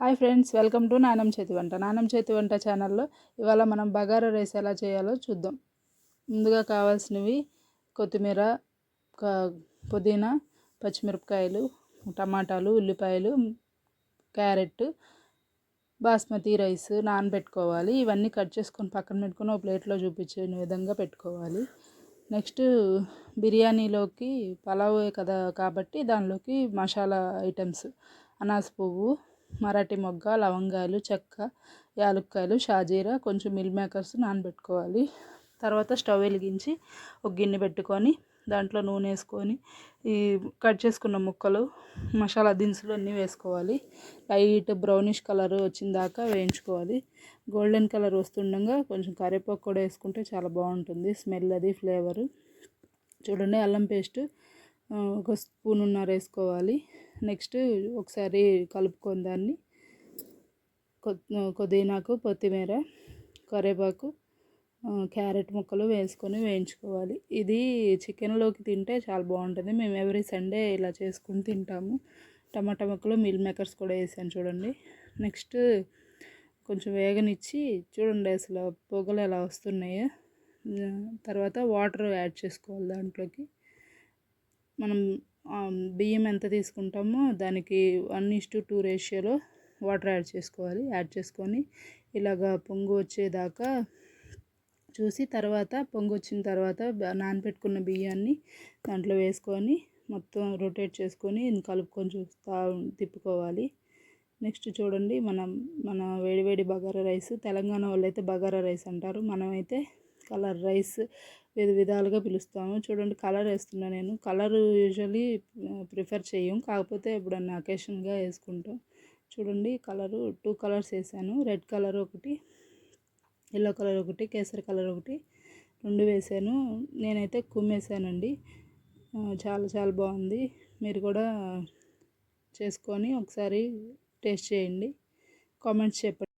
Hi friends, welcome to నానమ్మ చేతి వంట. నానమ్మ చేతి వంట ఛానల్లో ఇవాళ మనం బగారా రైస్ ఎలా చేయాలో చూద్దాం. ముందుగా కావాల్సినవి కొత్తిమీర, పుదీనా, పచ్చిమిరపకాయలు, టమాటాలు, ఉల్లిపాయలు, క్యారెట్, బాస్మతి రైస్ నానబెట్టుకోవాలి. ఇవన్నీ కట్ చేసుకొని పక్కన పెట్టుకొని ఒక ప్లేట్లో చూపించే విధంగా పెట్టుకోవాలి. నెక్స్ట్ బిర్యానీలోకి పలావ్ కదా కాబట్టి దానిలోకి మసాలా ఐటమ్స్ అనాస పువ్వు, మరాఠీ మొగ్గ, లవంగాలు, చెక్క, యాలక్కాయలు, షాజీరా, కొంచెం మిల్ మేకర్స్ నానబెట్టుకోవాలి. తర్వాత స్టవ్ వెలిగించి ఒక గిన్నె పెట్టుకొని దాంట్లో నూనె వేసుకొని ఈ కట్ చేసుకున్న ముక్కలు, మసాలా దినుసులు అన్నీ వేసుకోవాలి. లైట్ బ్రౌనిష్ కలర్ వచ్చిన దాకా వేయించుకోవాలి. గోల్డెన్ కలర్ వస్తుండగా కొంచెం కరివేపాకు కూడా వేసుకుంటే చాలా బాగుంటుంది స్మెల్, అది ఫ్లేవరు. చూడండి, అల్లం పేస్ట్ ఒక స్పూనున్నర వేసుకోవాలి. నెక్స్ట్ ఒకసారి కలుపుకొని దాన్ని పుదీనాకు, కొత్తిమీర, కరివేపాకు, క్యారెట్ ముక్కలు వేసుకొని వేయించుకోవాలి. ఇది చికెన్లోకి తింటే చాలా బాగుంటుంది. మేము ఎవ్రీ సండే ఇలా చేసుకుని తింటాము. టమాటా ముక్కలు, మిల్ మేకర్స్ కూడా వేసాను చూడండి. నెక్స్ట్ కొంచెం వేగనిచ్చి చూడండి అసలు పొగలు ఎలా వస్తున్నాయో. తర్వాత వాటర్ యాడ్ చేసుకోవాలి. దాంట్లోకి మనం బియ్యం ఎంత తీసుకుంటామో దానికి 1:2 రేషియోలో వాటర్ యాడ్ చేసుకోవాలి. యాడ్ చేసుకొని ఇలాగా పొంగు వచ్చేదాకా చూసి తర్వాత పొంగు వచ్చిన తర్వాత నానబెట్టుకున్న బియ్యాన్ని దాంట్లో వేసుకొని మొత్తం రొటేట్ చేసుకొని కలుపుకొని తిప్పుకోవాలి. నెక్స్ట్ చూడండి, మన వేడివేడి బగారా రైస్, తెలంగాణ వాళ్ళు అయితే బగారా రైస్ అంటారు, మనమైతే కలర్ రైస్ విధాలుగా పిలుస్తాము. చూడండి, కలర్ వేస్తున్నా నేను. కలర్ యూజువల్లీ ప్రిఫర్ చేయం, కాకపోతే ఎప్పుడన్నా అకేషన్గా వేసుకుంటాం. చూడండి, కలరు 2 కలర్స్ వేసాను. రెడ్ కలర్ ఒకటి, ఎల్లో కలర్ ఒకటి, కేసరి కలర్ ఒకటి, 2 వేసాను. నేనైతే కుమ్మేసానండి. చాలా చాలా బాగుంది. మీరు కూడా చేసుకొని ఒకసారి టేస్ట్ చేయండి, కామెంట్స్ చెప్పండి.